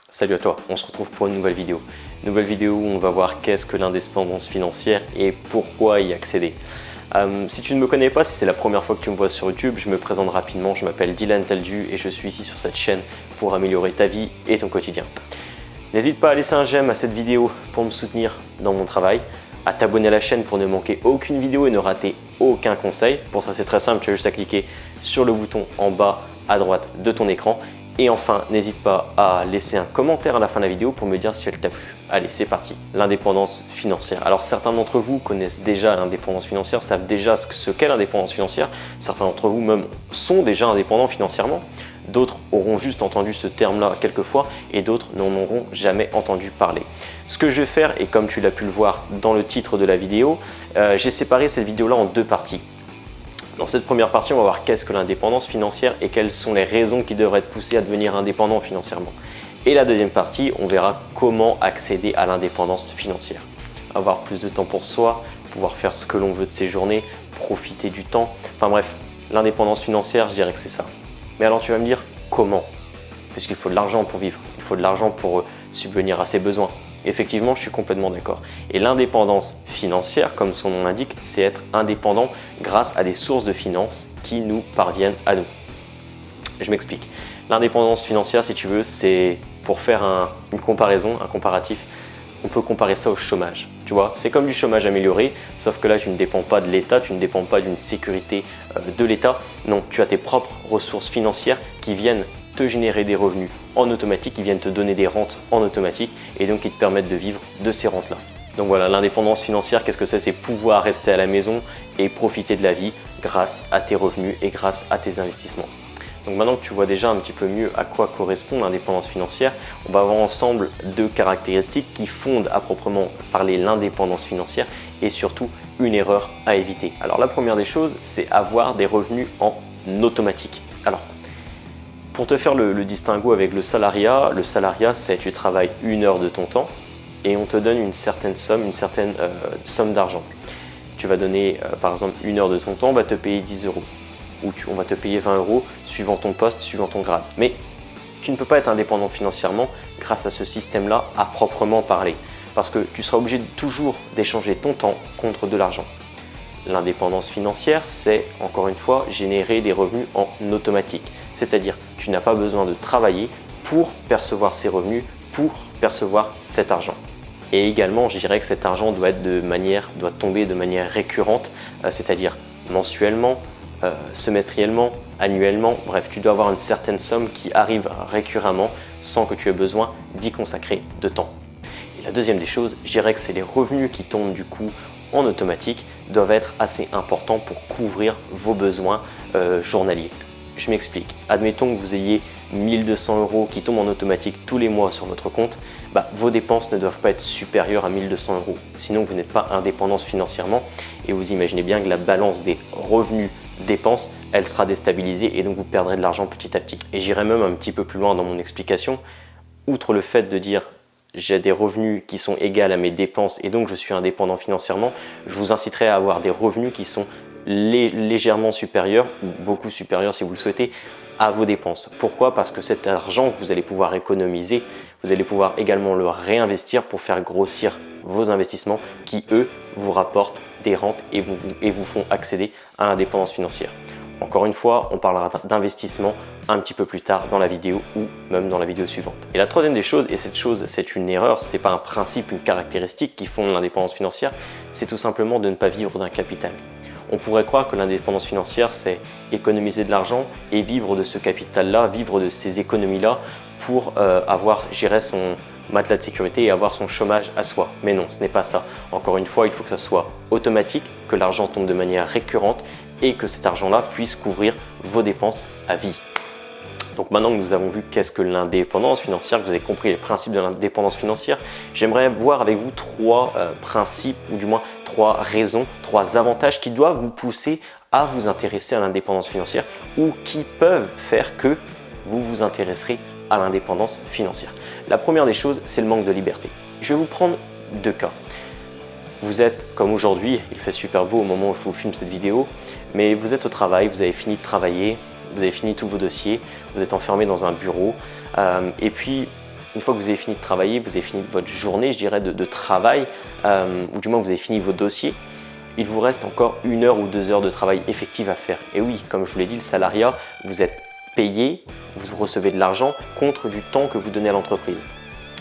Salut à toi, on se retrouve pour une nouvelle vidéo. Nouvelle vidéo où on va voir qu'est-ce que l'indépendance financière et pourquoi y accéder. Si tu ne me connais pas, si c'est la première fois que tu me vois sur YouTube, je me présente rapidement, je m'appelle Dylan Taldu et je suis ici sur cette chaîne pour améliorer ta vie et ton quotidien. N'hésite pas à laisser un j'aime à cette vidéo pour me soutenir dans mon travail, à t'abonner à la chaîne pour ne manquer aucune vidéo et ne rater aucun conseil. Pour ça c'est très simple, tu as juste à cliquer sur le bouton en bas à droite de ton écran. Et enfin, n'hésite pas à laisser un commentaire à la fin de la vidéo pour me dire si elle t'a plu. Allez, c'est parti. L'indépendance financière. Alors certains d'entre vous connaissent déjà l'indépendance financière, savent déjà ce qu'est l'indépendance financière. Certains d'entre vous même sont déjà indépendants financièrement. D'autres auront juste entendu ce terme-là quelques fois et d'autres n'en auront jamais entendu parler. Ce que je vais faire, et comme tu l'as pu le voir dans le titre de la vidéo, j'ai séparé cette vidéo-là en deux parties. Dans cette première partie, on va voir qu'est-ce que l'indépendance financière et quelles sont les raisons qui devraient te pousser à devenir indépendant financièrement. Et la deuxième partie, on verra comment accéder à l'indépendance financière. Avoir plus de temps pour soi, pouvoir faire ce que l'on veut de ses journées, profiter du temps. Enfin bref, l'indépendance financière, je dirais que c'est ça. Mais alors tu vas me dire comment? Puisqu'il faut de l'argent pour vivre, il faut de l'argent pour subvenir à ses besoins. Effectivement, je suis complètement d'accord. Et l'indépendance financière, comme son nom l'indique, c'est être indépendant grâce à des sources de finances qui nous parviennent à nous. Je m'explique. L'indépendance financière, si tu veux, c'est pour faire une comparaison, un comparatif. On peut comparer ça au chômage. Tu vois, c'est comme du chômage amélioré, sauf que là, tu ne dépends pas de l'État, tu ne dépends pas d'une sécurité de l'État. Non, tu as tes propres ressources financières qui viennent te générer des revenus en automatique, qui viennent te donner des rentes en automatique et donc qui te permettent de vivre de ces rentes-là. Donc voilà, l'indépendance financière, qu'est-ce que c'est? C'est pouvoir rester à la maison et profiter de la vie grâce à tes revenus et grâce à tes investissements. Donc maintenant que tu vois déjà un petit peu mieux à quoi correspond l'indépendance financière, on va voir ensemble deux caractéristiques qui fondent à proprement parler l'indépendance financière et surtout une erreur à éviter. Alors la première des choses, c'est avoir des revenus en automatique. Alors, pour te faire le distinguo avec le salariat c'est tu travailles une heure de ton temps et on te donne une certaine somme d'argent. Tu vas donner par exemple une heure de ton temps, on va te payer 10 euros ou on va te payer 20 euros suivant ton poste, suivant ton grade. Mais tu ne peux pas être indépendant financièrement grâce à ce système-là à proprement parler parce que tu seras obligé toujours d'échanger ton temps contre de l'argent. L'indépendance financière, c'est encore une fois générer des revenus en automatique. C'est-à-dire, tu n'as pas besoin de travailler pour percevoir ces revenus, pour percevoir cet argent. Et également, je dirais que cet argent doit tomber de manière récurrente, c'est-à-dire mensuellement, semestriellement, annuellement. Bref, tu dois avoir une certaine somme qui arrive récurrentement sans que tu aies besoin d'y consacrer de temps. Et la deuxième des choses, je dirais que c'est les revenus qui tombent du coup en automatique doivent être assez importants pour couvrir vos besoins journaliers. Je m'explique. Admettons que vous ayez 1200 euros qui tombent en automatique tous les mois sur votre compte, vos dépenses ne doivent pas être supérieures à 1200 euros. Sinon, vous n'êtes pas indépendant financièrement et vous imaginez bien que la balance des revenus dépenses, elle sera déstabilisée et donc vous perdrez de l'argent petit à petit. Et j'irai même un petit peu plus loin dans mon explication. Outre le fait de dire j'ai des revenus qui sont égaux à mes dépenses et donc je suis indépendant financièrement, je vous inciterai à avoir des revenus qui sont légèrement supérieurs ou beaucoup supérieurs si vous le souhaitez à vos dépenses. Pourquoi? Parce que cet argent que vous allez pouvoir économiser, vous allez pouvoir également le réinvestir pour faire grossir vos investissements qui eux vous rapportent des rentes et vous font accéder à l'indépendance financière. Encore une fois, on parlera d'investissement un petit peu plus tard dans la vidéo ou même dans la vidéo suivante. Et la troisième des choses, et cette chose c'est une erreur, c'est pas un principe, une caractéristique qui fonde l'indépendance financière, c'est tout simplement de ne pas vivre d'un capital. On pourrait croire que l'indépendance financière c'est économiser de l'argent et vivre de ce capital-là, vivre de ces économies-là pour avoir, gérer son matelas de sécurité et avoir son chômage à soi. Mais non, ce n'est pas ça. Encore une fois, il faut que ça soit automatique, que l'argent tombe de manière récurrente et que cet argent-là puisse couvrir vos dépenses à vie. Donc maintenant que nous avons vu qu'est-ce que l'indépendance financière, que vous avez compris les principes de l'indépendance financière, j'aimerais voir avec vous trois principes ou du moins trois raisons, trois avantages qui doivent vous pousser à vous intéresser à l'indépendance financière ou qui peuvent faire que vous vous intéresserez à l'indépendance financière. La première des choses, c'est le manque de liberté. Je vais vous prendre deux cas. Vous êtes comme aujourd'hui, il fait super beau au moment où je vous filme cette vidéo, mais vous êtes au travail, vous avez fini de travailler, vous avez fini tous vos dossiers, vous êtes enfermé dans un bureau et puis une fois que vous avez fini de travailler, vous avez fini votre journée, je dirais, de travail, ou du moins vous avez fini vos dossiers, il vous reste encore 1 heure ou 2 heures de travail effectif à faire. Et oui, comme je vous l'ai dit, le salariat, vous êtes payé, vous recevez de l'argent contre du temps que vous donnez à l'entreprise.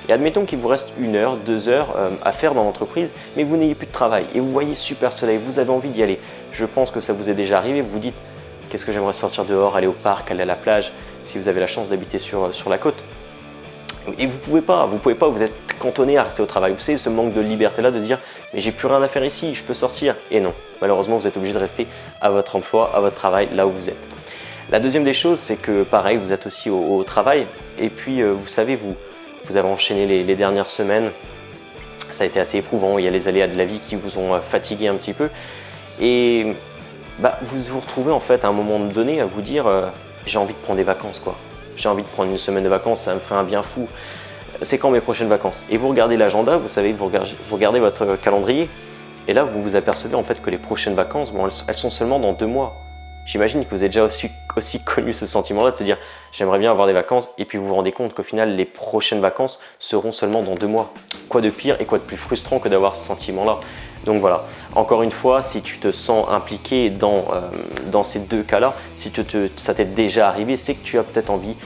Et admettons qu'il vous reste 1 heure, 2 heures à faire dans l'entreprise, mais vous n'ayez plus de travail et vous voyez super soleil, vous avez envie d'y aller. Je pense que ça vous est déjà arrivé, vous vous dites qu'est-ce que j'aimerais sortir dehors, aller au parc, aller à la plage, si vous avez la chance d'habiter sur la côte. Et vous pouvez pas, vous êtes cantonné à rester au travail. Vous savez, ce manque de liberté-là de se dire mais j'ai plus rien à faire ici, je peux sortir. Et non, malheureusement, vous êtes obligé de rester à votre emploi, à votre travail, là où vous êtes. La deuxième des choses, c'est que pareil, vous êtes aussi au travail. Et puis, vous savez, vous avez enchaîné les dernières semaines. Ça a été assez éprouvant. Il y a les aléas de la vie qui vous ont fatigué un petit peu. Et vous vous retrouvez en fait à un moment donné à vous dire j'ai envie de prendre des vacances quoi. J'ai envie de prendre 1 semaine de vacances, ça me ferait un bien fou. C'est quand mes prochaines vacances? Et vous regardez l'agenda, vous savez, vous regardez votre calendrier. Et là, vous vous apercevez en fait que les prochaines vacances, bon, elles sont seulement dans 2 mois. J'imagine que vous avez déjà aussi connu ce sentiment-là de se dire j'aimerais bien avoir des vacances et puis vous vous rendez compte qu'au final les prochaines vacances seront seulement dans 2 mois. Quoi de pire et quoi de plus frustrant que d'avoir ce sentiment-là? Donc voilà, encore une fois, si tu te sens impliqué dans ces 2 cas-là, si ça t'est déjà arrivé, c'est que tu as peut-être envie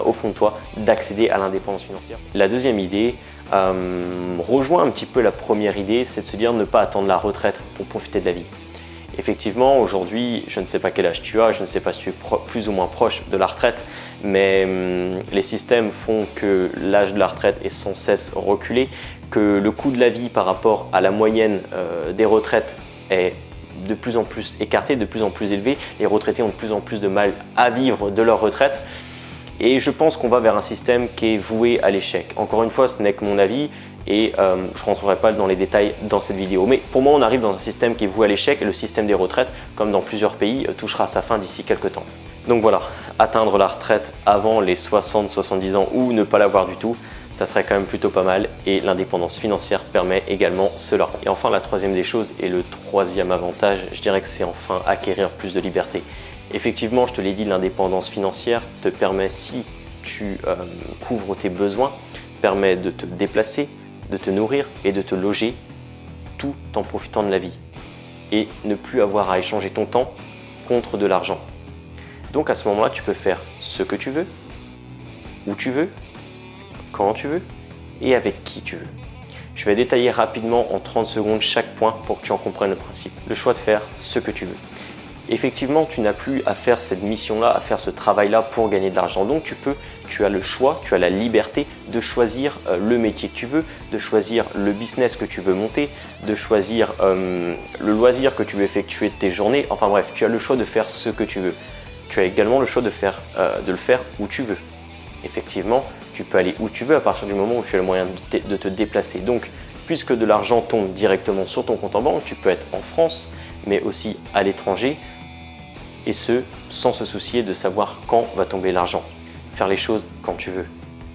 au fond de toi d'accéder à l'indépendance financière. La deuxième idée rejoint un petit peu la première idée, c'est de se dire ne pas attendre la retraite pour profiter de la vie. Effectivement, aujourd'hui, je ne sais pas quel âge tu as, je ne sais pas si tu es plus ou moins proche de la retraite, mais les systèmes font que l'âge de la retraite est sans cesse reculé, que le coût de la vie par rapport à la moyenne des retraites est de plus en plus écarté, de plus en plus élevé. Les retraités ont de plus en plus de mal à vivre de leur retraite. Et je pense qu'on va vers un système qui est voué à l'échec. Encore une fois, ce n'est que mon avis et je ne rentrerai pas dans les détails dans cette vidéo. Mais pour moi, on arrive dans un système qui est voué à l'échec et le système des retraites, comme dans plusieurs pays, touchera à sa fin d'ici quelques temps. Donc voilà, atteindre la retraite avant les 60-70 ans ou ne pas l'avoir du tout, ça serait quand même plutôt pas mal et l'indépendance financière permet également cela. Et enfin, la troisième des choses et le troisième avantage, je dirais que c'est enfin acquérir plus de liberté. Effectivement, je te l'ai dit, l'indépendance financière te permet, si tu couvres tes besoins, permet de te déplacer, de te nourrir et de te loger tout en profitant de la vie et ne plus avoir à échanger ton temps contre de l'argent. Donc à ce moment-là, tu peux faire ce que tu veux, où tu veux, quand tu veux et avec qui tu veux. Je vais détailler rapidement en 30 secondes chaque point pour que tu en comprennes le principe. Le choix de faire ce que tu veux. Effectivement, tu n'as plus à faire cette mission-là, à faire ce travail-là pour gagner de l'argent. Donc tu as le choix, tu as la liberté de choisir le métier que tu veux, de choisir le business que tu veux monter, de choisir le loisir que tu veux effectuer de tes journées. Enfin bref, tu as le choix de faire ce que tu veux. Tu as également le choix de le faire où tu veux. Effectivement, tu peux aller où tu veux à partir du moment où tu as le moyen de te déplacer. Donc, puisque de l'argent tombe directement sur ton compte en banque, tu peux être en France, mais aussi à l'étranger, et ce, sans se soucier de savoir quand va tomber l'argent. Faire les choses quand tu veux.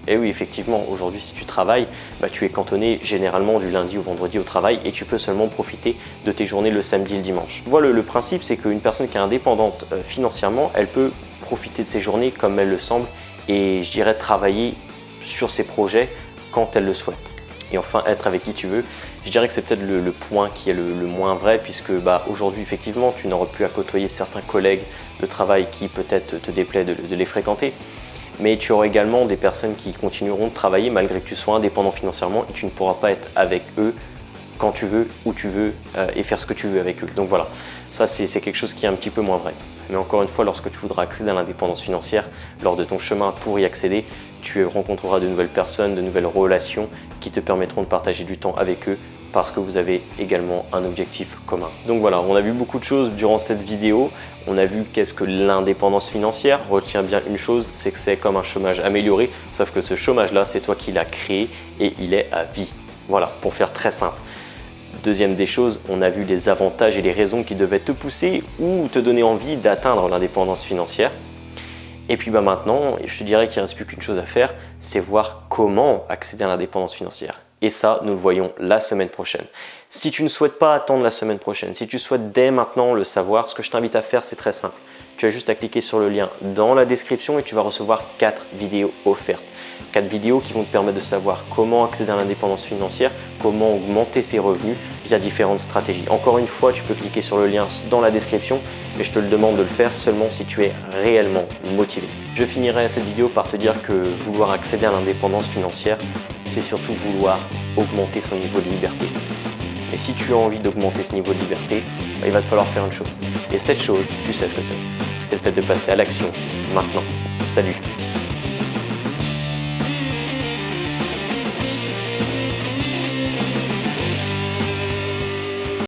Et oui, effectivement, aujourd'hui, si tu travailles, tu es cantonné généralement du lundi au vendredi au travail et tu peux seulement profiter de tes journées le samedi et le dimanche. Voilà, le principe, c'est qu'une personne qui est indépendante financièrement, elle peut profiter de ses journées comme elle le semble et je dirais travailler sur ses projets quand elle le souhaite. Et enfin, être avec qui tu veux. Je dirais que c'est peut-être le point qui est le moins vrai puisque aujourd'hui, effectivement, tu n'auras plus à côtoyer certains collègues de travail qui peut-être te déplaît de les fréquenter. Mais tu auras également des personnes qui continueront de travailler malgré que tu sois indépendant financièrement et tu ne pourras pas être avec eux quand tu veux, où tu veux et faire ce que tu veux avec eux. Donc voilà, ça c'est quelque chose qui est un petit peu moins vrai. Mais encore une fois, lorsque tu voudras accéder à l'indépendance financière, lors de ton chemin pour y accéder, tu rencontreras de nouvelles personnes, de nouvelles relations qui te permettront de partager du temps avec eux parce que vous avez également un objectif commun. Donc voilà, on a vu beaucoup de choses durant cette vidéo. On a vu qu'est-ce que l'indépendance financière. Retiens bien une chose, c'est que c'est comme un chômage amélioré, sauf que ce chômage-là, c'est toi qui l'as créé et il est à vie. Voilà, pour faire très simple. Deuxième des choses, on a vu les avantages et les raisons qui devaient te pousser ou te donner envie d'atteindre l'indépendance financière. Et puis maintenant, je te dirais qu'il ne reste plus qu'une chose à faire, c'est voir comment accéder à l'indépendance financière. Et ça, nous le voyons la semaine prochaine. Si tu ne souhaites pas attendre la semaine prochaine, si tu souhaites dès maintenant le savoir, ce que je t'invite à faire, c'est très simple. Tu as juste à cliquer sur le lien dans la description et tu vas recevoir 4 vidéos offertes. 4 vidéos qui vont te permettre de savoir comment accéder à l'indépendance financière, comment augmenter ses revenus via différentes stratégies. Encore une fois, tu peux cliquer sur le lien dans la description, mais je te le demande de le faire seulement si tu es réellement motivé. Je finirai cette vidéo par te dire que vouloir accéder à l'indépendance financière, c'est surtout vouloir augmenter son niveau de liberté. Et si tu as envie d'augmenter ce niveau de liberté, il va te falloir faire une chose. Et cette chose, tu sais ce que c'est. C'est le fait de passer à l'action maintenant. Salut!